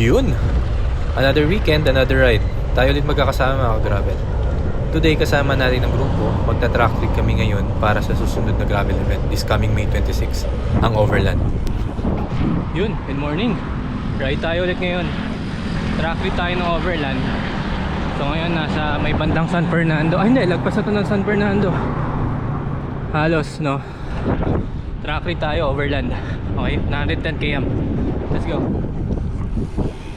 Yun! Another weekend, another ride. Tayo ulit magkakasama mga ka-gravel. Today kasama natin ang grupo. Magta-track trip kami ngayon para sa susunod na gravel event this coming May 26, ang Overland. Yun, good morning. Ride tayo ulit ngayon. Track trip tayo ng Overland. So ngayon nasa may bandang San Fernando. Ay hindi, lagpas na ito ng San Fernando. Halos, no? Track trip tayo, Overland. Okay, 910 km. Let's go.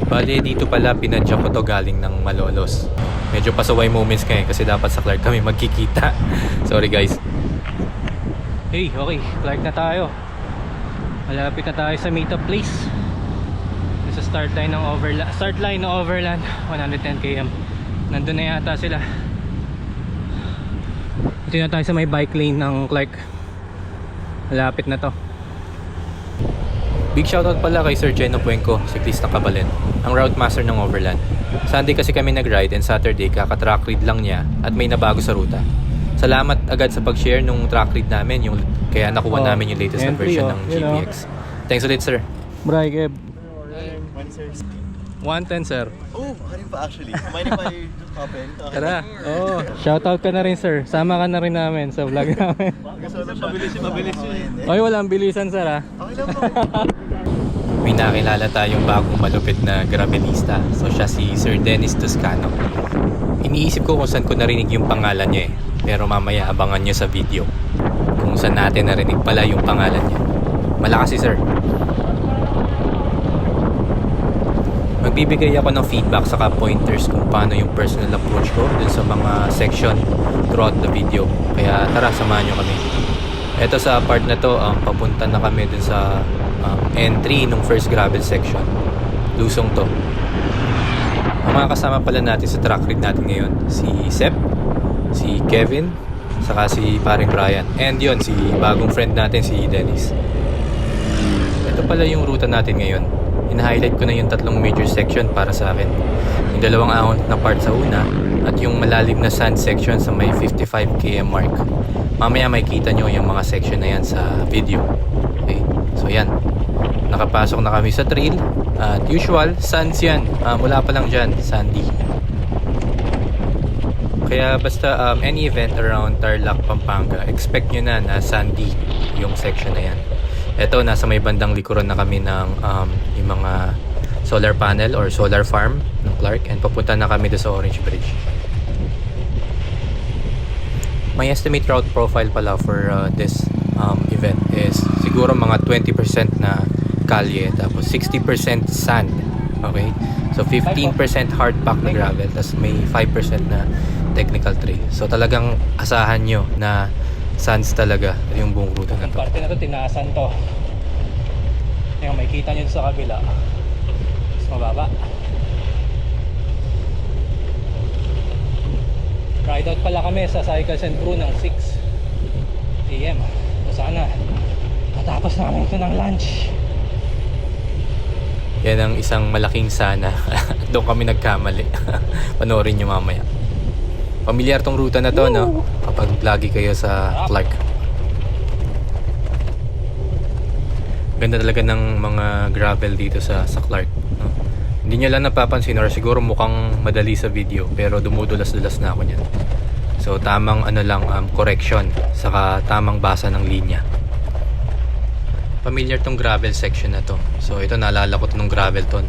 Bale, dito pala pinadya ko to galing ng Malolos. Medyo pasaway moments ngayon kasi dapat sa Clark kami magkikita. Sorry guys. Hey, okay, Clark na tayo. Malapit na tayo sa meetup place. Sa start line ng Overland, 110 km. Nandun na yata sila. Ito na tayo sa may bike lane ng Clark. Malapit na to. Big shoutout pala kay Sir Jeno Puenco, cyclist ng Kabalen, ang route master ng Overland. Sunday kasi kami nag-ride and Saturday kaka-track read lang niya at may nabago sa ruta. Salamat agad sa pag-share nung track read namin, kaya nakuha namin yung latest na version ng GPX. Thanks ulit sir. Bray, Keb. 110 sir. Oh, kanin pa actually. Mind if I just hop in? Tara. Oh, shoutout ka na rin sir. Sama ka na rin namin sa vlog namin. Gusto lang mabilis yun. Oy, walang bilisan sir ha. Okay lang po. May nakilala tayong bagong malupit na gravelista. So siya si Sir Dennis Toscano. Iniisip ko kung saan ko narinig yung pangalan niya eh. Pero mamaya abangan nyo sa video kung saan natin narinig pala yung pangalan niya. Malakas si sir. Magbibigay ako ng feedback saka pointers kung paano yung personal approach ko dun sa mga section throughout the video. Kaya tara, samahan nyo kami. Ito sa part na to, papunta na kami dun sa entry ng first gravel section. Lusong to. Ang mga kasama pala natin sa track read natin ngayon, si Sep, si Kevin, saka si paring Brian. And yon si bagong friend natin, si Dennis. Ito pala yung ruta natin ngayon. In-highlight ko na yung tatlong major section para sa akin. Yung dalawang ahon na part sa una at yung malalim na sand section sa may 55 km mark. Mamaya makikita nyo yung mga section na yan sa video. Okay, so yan. Nakapasok na kami sa trail at usual, sands yan. Mula pa lang dyan, sandy. Kaya basta any event around Tarlac, Pampanga, expect nyo na sandy yung section na yan. Ito, nasa may bandang likuran na kami ng yung mga solar panel or solar farm ng Clark and papunta na kami doon sa Orange Bridge. My estimate route profile pala for this event is siguro mga 20% na kalye tapos 60% sand. Okay? So 15% hard pack na gravel tapos may 5% na technical trail. So talagang asahan nyo na sands talaga yung buong ruta na to. Parte na to, tinaasan to. Yung makikita nyo sa kabila. Mas mababa. Ride out pala kami sa Cycles and Brew ng 6 AM. So sana matapos namin ito ng lunch. Yan ang isang malaking sana. Doon kami nagkamali. Panoorin nyo mamaya. Pamilyar tong ruta na to, no? Kapag lagi kayo sa Clark. Ganda talaga ng mga gravel dito sa Clark, no? Hindi nyo lang napapansin or siguro mukhang madali sa video pero dumudulas-dulas na ako niyan. So tamang correction saka tamang basa ng linya. Familiar tong gravel section na to. So ito, naalala ko to nung gravel ton.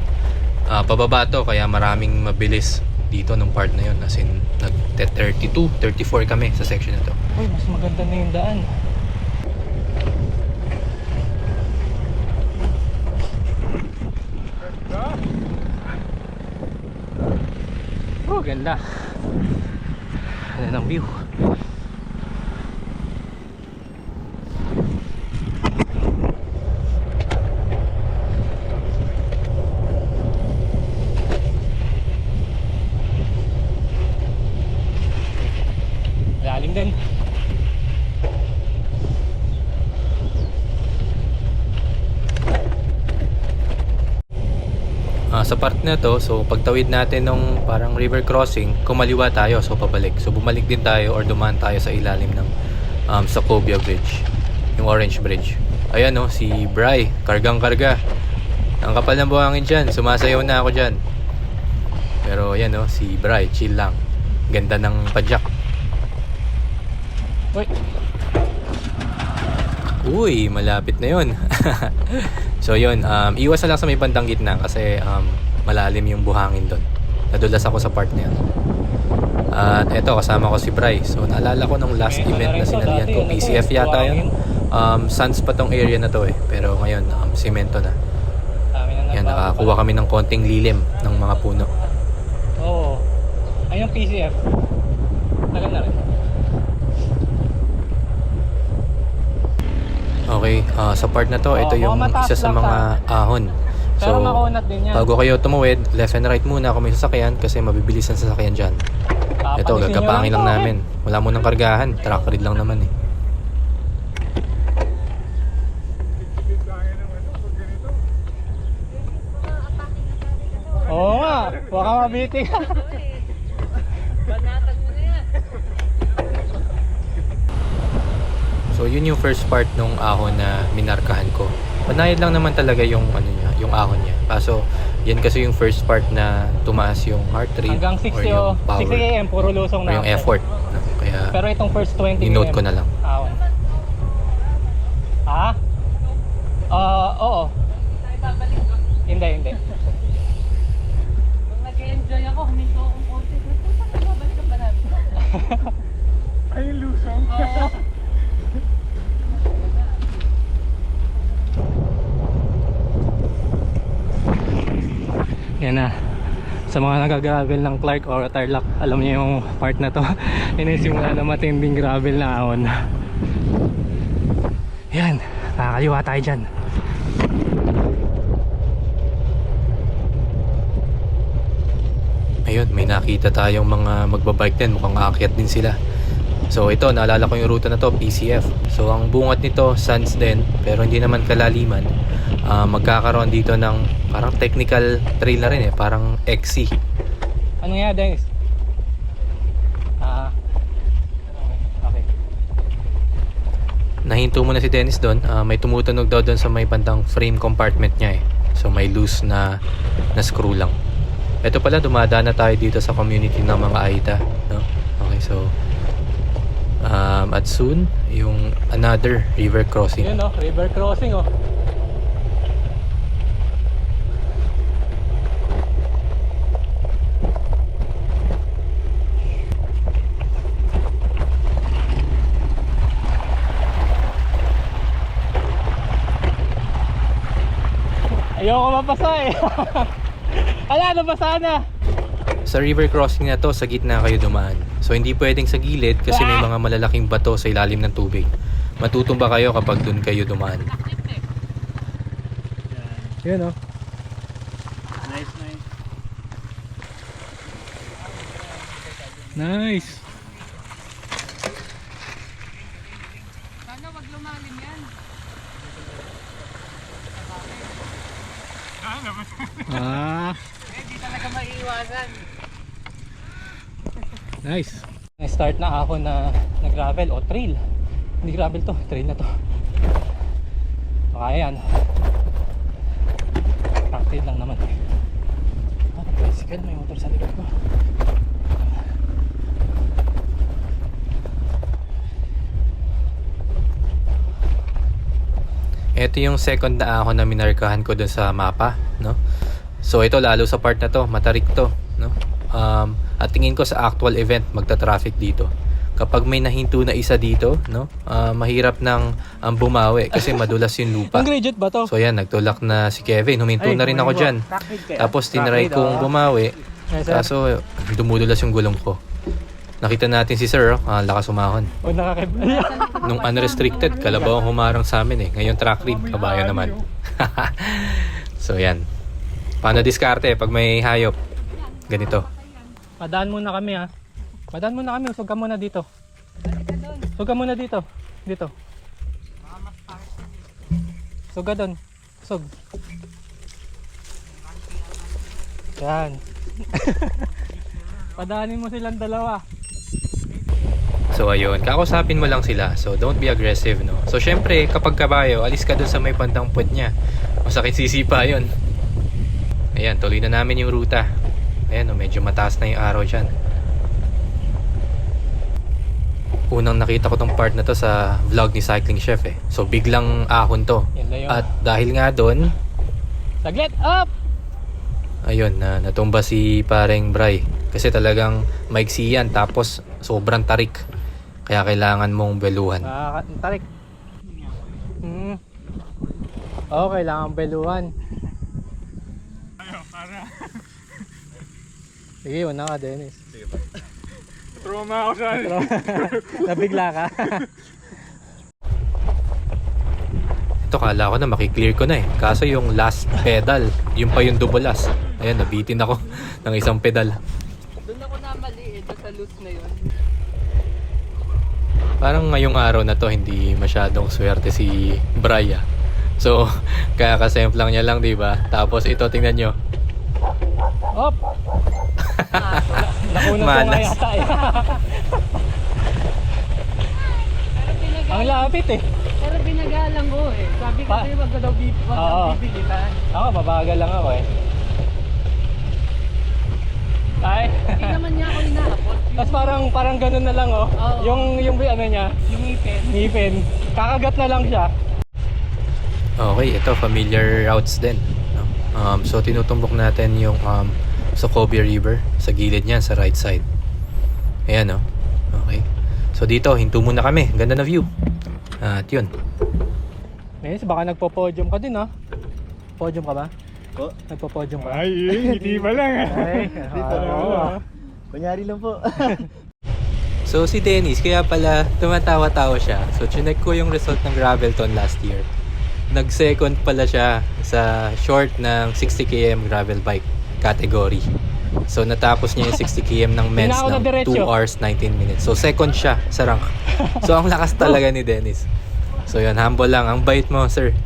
Pababa to kaya maraming mabilis dito nung part na yun, as in nag 32, 34 kami sa section na to. Uy, mas maganda na yung daan. Oh, ganda. Ganda ng view. Lalim din. Sa part na to, so pagtawid natin nung parang river crossing, kumaliwa tayo, so pabalik. So bumalik din tayo or dumaan tayo sa ilalim ng Sacobia Bridge, yung Orange Bridge. Ayan, no, si Bry, kargang karga. Ang kapal ng buhangin dyan. Sumasayaw na ako dyan. Pero yan oh, si Bri, chill lang. Ganda ng padyak. Uy. Uy, malapit na yun. So yun, iwas na lang sa may bandang gitna kasi malalim yung buhangin doon. Nadulas ako sa part na yun. At eto, kasama ko si Bri. So naalala ko nung last event na sinalihan ko, PCF yata yun. Sands pa tong area na to eh. Pero ngayon, semento na. Yan, nakakuha kami ng konting lilim ng mga puno. Oo. Ayun ang PCF. Tagal na rin. Okay, sa part na to, ito Oo, yung mataas isa sa lang mga ahon. Pero makunat din yan. bago kayo tumawid, left and right muna kung may sasakyan kasi mabibilis ang sasakyan dyan. Ito, Papalisin nyo gagapangin lang to, namin. Wala mo nang kargahan, track read lang naman eh. Oo nga. Baka mabiting. So yun yung first part nung ahon na minarkahan ko. Banayad lang naman talaga yung ano niya, yung ahon niya. Kaso yan kasi yung first part na tumaas yung heart rate Hanggang or 60 yung o power 60 AM puro lusong or na. yung effort. Kaya Pero itong first 20 i-note ko na lang. Ahon. Ha? Oo. Hindi. Nung nag-enjoy ako, huminto akong konti. Saan babalik ka ba natin? Ay, lusong. Oo. Yan na. Sa mga nagagravel ng Clark or Tarlac, alam niyo yung part na to. Inisimula na matinding gravel na ahon. Yan, kakaliwa tayo dyan. Ayun, may nakita tayong mga magbabike din, mukhang aakyat din sila. So ito, naalala ko yung ruta na to, PCF. So ang bungat nito, sands din, pero hindi naman kalaliman. Magkakaroon dito ng parang technical trail na rin eh, parang XC. Ano nga, Dennis? Okay. Nahinto muna si Dennis doon, may tumutunog daw doon sa may bandang frame compartment niya eh. So may loose na screw lang. Ito pala, dumadaan na tayo dito sa community ng mga Aita, no? Okay, so at soon, yung another river crossing. Yun river crossing Ayoko mapasa eh. Ala, nabasa na. Sa river crossing na to, sa gitna kayo dumaan. So hindi pwedeng sa gilid kasi may mga malalaking bato sa ilalim ng tubig. Matutumba kayo kapag dun kayo dumaan. Yun Nice. Sana wag lumalim yan. Hindi talaga maiiwasan. Nice. Start na ako na gravel o trail. Hindi gravel to, trail na to. Kaya yan. Trail lang naman. Tricycle, may motor sa likod ko. Ito yung second na ahon na minarkahan ko dun sa mapa, no? So ito, lalo sa part na to, matarik to, no? At tingin ko sa actual event, magta-traffic dito. Kapag may nahinto na isa dito, no? Mahirap nang bumawi kasi madulas yung lupa. Ang graduate ba to? So yan, nagtulak na si Kevin. Huminto na rin ako dyan. Tapos tinry kong bumawi. Kaso dumudulas yung gulong ko. Nakita natin si Sir, lakas umahon. O Nung unrestricted, kalabaw ang humarang sa amin eh. Ngayon track read, kabayo naman. So yan. Paano diskarte pag may hayop? Ganito. Padaan muna kami Padaan muna kami, usog ka muna dito. Usog ka muna dito. Dito. Usog ka doon. Usog. Yan. Padaanin mo silang dalawa. So ayun, kakusapin mo lang sila. So don't be aggressive, no? So syempre, kapag kabayo, alis ka dun sa may bandang puwet niya. Masakit sisipa yun. Ayan, tuloy na namin yung ruta. Ayan, medyo mataas na yung araw dyan. Unang nakita ko tong part na to sa vlog ni Cycling Chef eh. So biglang ahon to. Yan na yun. At dahil nga doon, Saglit! Up! ayun, natumba si pareng Bray. Kasi talagang maiksi yan, tapos sobrang tarik. Kaya kailangan mong beluhan. Tarik. Oo, kailangan beluhan. Sige, una ka, Dennis. Sige pa. Trauma ako sa nabigla ka. Ito, kala ko na makiklear ko na eh. Kaso yung last pedal, yung pa yung dubulas. Ayan, nabitin ako ng isang pedal. Doon ako namali sa loose na yun. Parang ngayong araw na to, hindi masyadong swerte si Braya. So, kaya kasemplang niya lang, di ba? Tapos ito, tingnan nyo. Op! Nakunat ko nga Malas. yata eh. Ang lapit eh. Pero binagalang ko eh. Sabi ko Pa- sa'yo wag ka daw Oo. bibilitan. Ako, mabagal lang ako eh. Ay. Hindi naman niya ako inaapot. Tapos parang ganun na lang oh. Oo. Yung ano niya, Yung ngipin. ngipin. Kakagat na lang siya. Okay, ito, familiar routes din. No? So, tinutumbok natin yung Sokovia River. Sa gilid niyan, sa right side. Ayan, no? Okay. So, dito, hinto muna kami. Ganda na view. At yun. Yes, baka nagpo-podium ka din ha. Podium ka ba? Po? Nagpo-podium ka? Ay, hindi pa lang. Ay, Hindi pa lang. Kunyari lang po. So, si Dennis, kaya pala tumatawa-tawa siya. So, chinek ko yung result ng Gravelton last year. Nag-second pala siya sa short ng 60km gravel bike category. So, natapos niya yung 60km ng men's Hindi na ako ng nadiretso. 2 hours 19 minutes. So, second siya sa rank. So, ang lakas talaga ni Dennis. So, yun, humble lang. Ang bait mo, sir.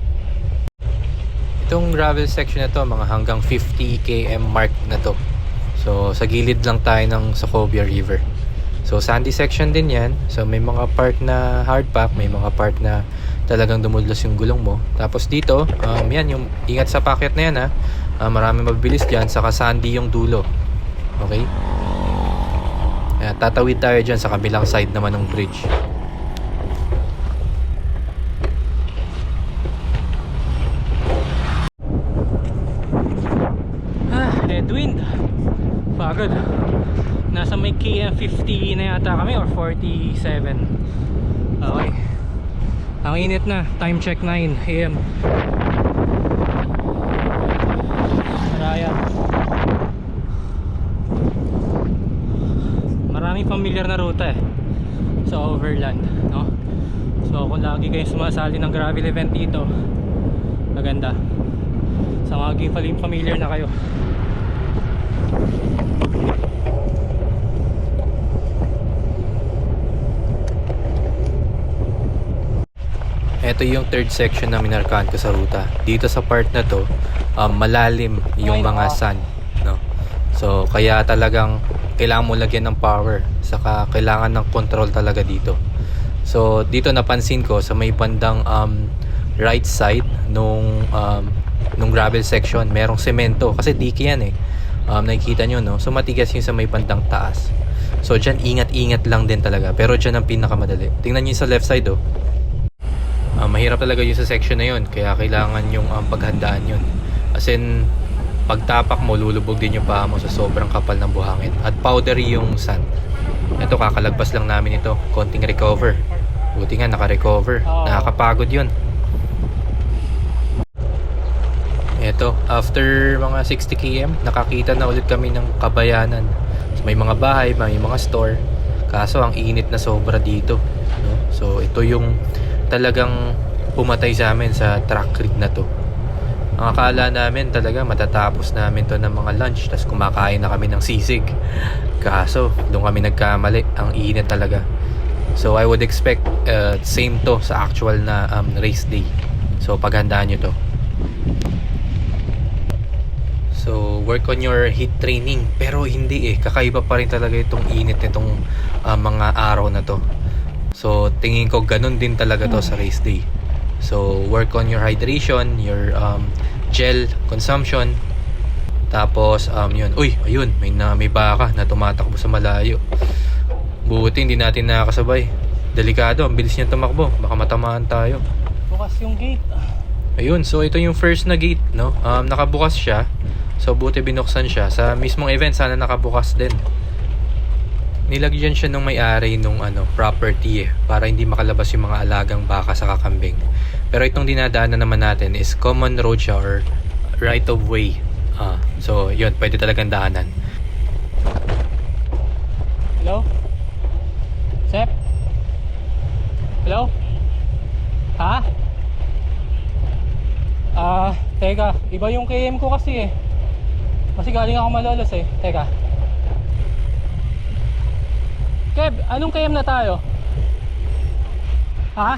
Itong gravel section na to, mga hanggang 50km mark na to. So, sa gilid lang tayo ng Sokovia River. So, sandy section din yan. So, may mga part na hard pack, may mga part na talagang dumudlos yung gulong mo. Tapos dito, yan, yung ingat sa packet na yan ha. Marami mabilis dyan, saka sandy yung dulo. Okay? Kaya tatawid tayo dyan sa kabilang side naman ng bridge. Headwind. Pagod. Nasa may KM 50 na yata kami or 47. Okay. Ang init na. Time check 9 AM. Maraya. Maraming familiar na ruta eh sa overland, no? So kung lagi kayong sumasali ng gravel event dito, maganda. Sa mga familiar na kayo. Ito yung third section na minarkahan ko sa ruta. Dito sa part na to, malalim yung mga sand, no? So, kaya talagang kailangan mo lagyan ng power. Saka kailangan ng control talaga dito. So, dito napansin ko sa may bandang right side nung gravel section, merong semento. Kasi diki yan eh. Nakikita nyo, no? So, matigas yung sa may bandang taas. So, dyan ingat-ingat lang din talaga. Pero dyan ang pinakamadali. Tingnan nyo yung sa left side, oh. Mahirap talaga yung sa section na yun, kaya kailangan yung paghandaan yun. As in, pagtapak mo, lulubog din yung paa mo sa sobrang kapal ng buhangin. At powdery yung sand. Ito, kakalagpas lang namin ito. Konting recover. Buti nga, naka-recover. Nakakapagod yun. Ito, after mga 60km, nakakita na ulit kami ng Kabayanan. So, may mga bahay, may mga store. Kaso, ang init na sobra dito, no? So, ito yung talagang pumatay sa amin sa track creek na to. Ang akala namin talaga matatapos namin to ng mga lunch, tapos kumakain na kami ng sisig. Kaso doon kami nagkamali, ang init talaga. So I would expect same to sa actual na race day. So paghandaan nyo to. So work on your heat training, pero hindi eh, kakaiba pa rin talaga itong init nitong mga araw na to. So tingin ko ganun din talaga to sa race day. So work on your hydration, your gel consumption. Tapos yun, uy, ayun, may baka na tumatakbo sa malayo. Buti hindi natin nakakasabay. Delikado, ang bilis niya tumakbo, baka matamaan tayo. Bukas yung gate. Ayun, so ito yung first na gate, no? Nakabukas siya. So buti binuksan siya. Sa mismong event sana nakabukas din. Nilagyan siya nung may-ari nung property para hindi makalabas yung mga alagang baka sa kakambing. Pero itong dinadaanan naman natin is common road siya or right of way. So yun, pwede talagang daanan. Hello? Sep? Hello? Ha? Teka, iba yung KM ko kasi Kasi galing ako Malolos Teka. Kev, anong KM na tayo? Ha?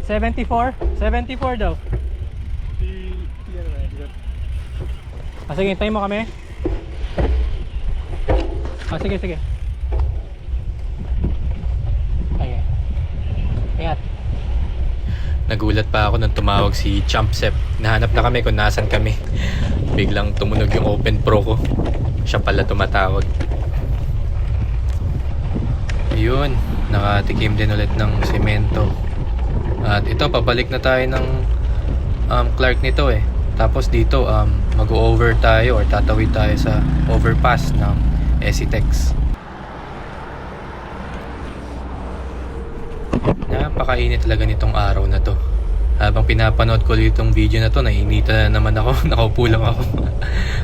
74? 74 daw. Sige, hintayin mo kami. Sige. Sige. Ingat. Nagulat pa ako nung tumawag si Champsep. Nahanap na kami kung nasan kami. Biglang tumunog yung Open Pro ko. Siya pala tumatawag. Yun, nakatikim din ulit ng semento. At ito, pabalik na tayo ng Clark nito Tapos dito, mag-over tayo or tatawid tayo sa overpass ng Esitex. Napakainit talaga nitong araw na to. Habang pinapanood ko itong video na to, naiinitan na naman ako. Nakaupo lang ako.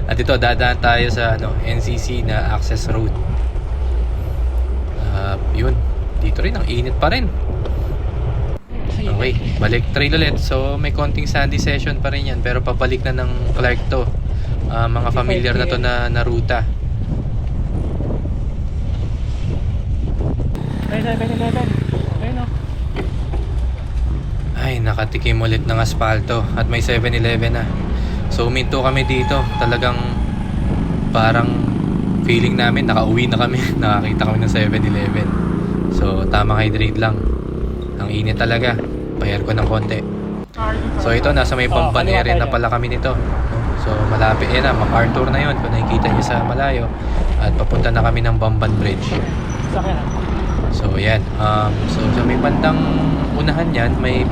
At ito, dadaan tayo sa NCC na access road. Yun, dito rin ang init pa rin. Okay, balik trail ulit. So may konting sandy session pa rin yan, pero papalik na ng Clark to. Mga familiar na to na ruta. Ay, 7-Eleven. Ayun Ay, nakatikim ulit ng asfalto at may 7-Eleven na. So uminto kami dito. Talagang parang feeling namin nakauwi na kami. Nakakita kami ng 7-Eleven. So tamang hydrate lang. Ang init talaga. Pair ko ng konti. So ito, nasa may Bamban area na pala kami nito. So malapit yan na, MacArthur na yun kung nakikita nyo sa malayo. At papunta na kami ng Bamban Bridge. So yan, so sa may bandang unahan yan, may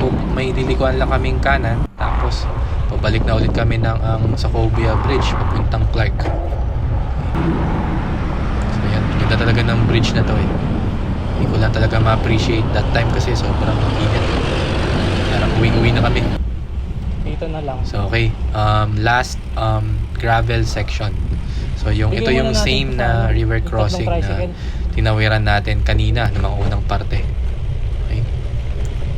lilikuan lang kaming kanan. Tapos pabalik na ulit kami ng Sacobia Bridge papuntang Clark. So yan, ganda talaga ng bridge na to Hindi ko lang talaga ma-appreciate that time kasi sobrang init. Parang uwing-uwi na kami. Dito na lang. So okay, last gravel section. So ito yung same na river crossing na tinawiran natin kanina ng mga unang parte. Okay.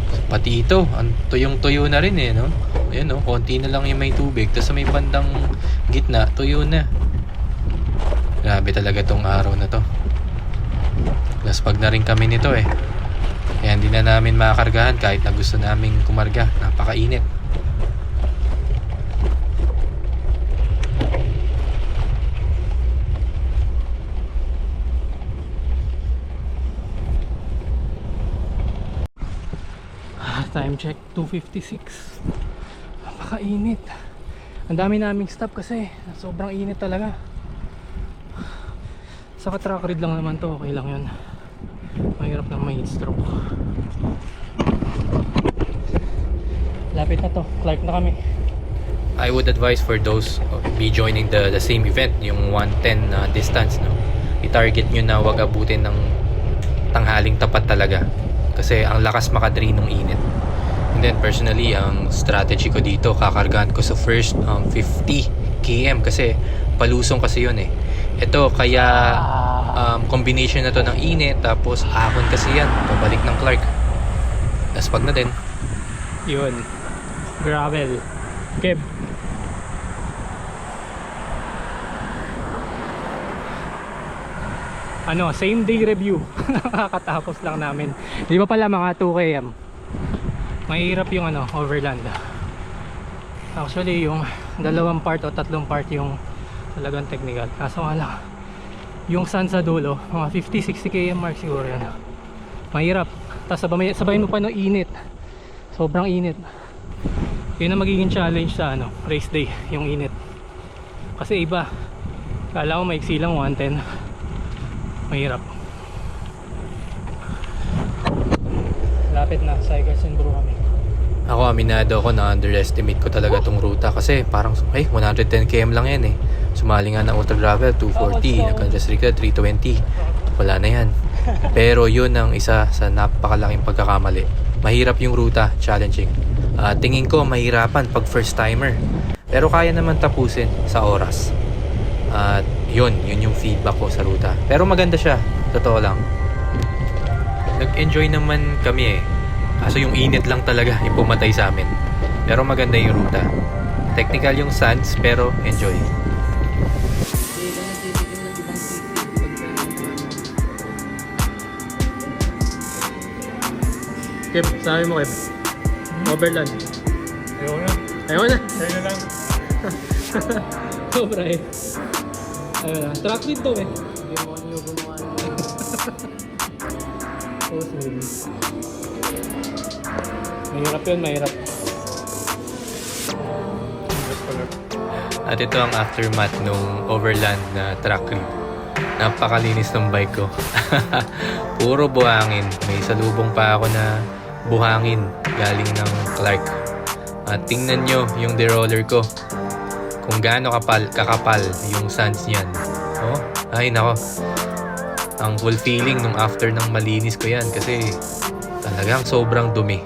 So, pati ito, tuyong-tuyo na rin no? Ayan konti na lang yung may tubig. Tapos sa may bandang gitna, tuyo na. Grabe talaga tong araw na to. Plus pag na rin kami nito kaya hindi na namin makakargahan kahit na gusto naming kumarga. Napakainit. Time check 2:56. Napakainit. Ang dami naming stop kasi sobrang init talaga. Saka truck read lang naman to, okay lang yun. Mahirap lang may heat stroke. Lapit na to, Clark na kami. I would advise for those be joining the same event, yung 110 distance, no? I-target nyo na wag abutin ng tanghaling tapat talaga. Kasi ang lakas makadrain ng init. And then personally, ang strategy ko dito, kakargahan ko sa first 50 km kasi palusong kasi yun Ito kaya combination na to ng init tapos ahon kasi yan, pabalik ng Clark. Tapos pag na din. Yun. Gravel. Kev. Same day review. Nakakatapos lang namin. Di ba pala mga 2 km? Mahirap yung overland. Actually yung dalawang part o tatlong part yung talagang technical. Kaso nga lang yung sun sa dulo, mga 50-60 km mark siguro yan. Mahirap. Tapos sabay mo pa no init. Sobrang init. Yun ang magiging challenge sa race day, yung init. Kasi iba, kala ko maiksi lang 110. Mahirap. Lapit na, Cycles and Brew kami. Ako, aminado ako na underestimate ko talaga tong ruta kasi parang 110 km lang yan eh. Sumali nga ng ultra gravel 240, nagka-just record 320. Wala na yan. Pero yun ang isa sa napakalaking pagkakamali. Mahirap yung ruta, challenging. Tingin ko mahirapan pag first timer. Pero kaya naman tapusin sa oras. At yun yung feedback ko sa ruta. Pero maganda siya, totoo lang. Nag-enjoy naman kami eh. Kaso yung init lang talaga yung pumatay sa amin. Pero maganda yung ruta. Technical yung sands pero enjoy. Kev, sabi mo Kev. Overland. Ayoko na. Ayaw na. Ayun na lang. Sobra eh. Ayun na. Track lead to eh. Oh, sorry. Mahirap yun, mahirap. At ito ang aftermath nung overland na track lead. Napakalinis ng bike ko. Puro buhangin. May salubong pa ako na buhangin galing ng Clark. At tingnan nyo yung deroller ko. Kung gaano kakapal yung sands niyan. Oh, ay nako. Ang fulfilling nung after ng malinis ko yan kasi talagang sobrang dumi.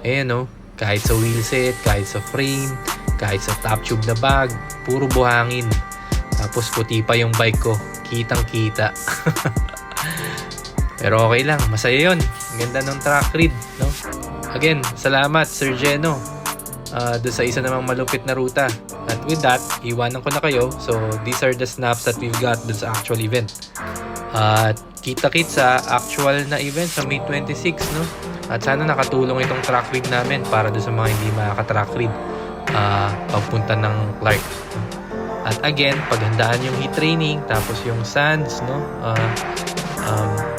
Ayan oh, kahit sa wheelset, kahit sa frame, kahit sa top tube na bag, puro buhangin. Tapos puti pa yung bike ko, kitang kita. Pero okay lang, masaya yun. Ang ganda ng track read, no? Again, salamat Sir Geno doon sa isa namang malupit na ruta. At with that, iwanan ko na kayo. So these are the snaps that we've got doon sa actual event. At kita-kits sa actual na event sa May 26, no? At sana nakatulong itong track read namin para doon sa mga hindi makaka-track read pagpunta ng Clark. At again, paghandaan yung heat training, tapos yung sands, no?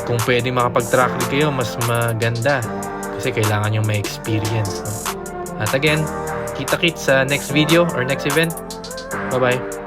Kung pwede makapag-track read kayo, mas maganda. Kasi kailangan yung may experience, no? At again, kita-kits sa next video or next event. Bye-bye!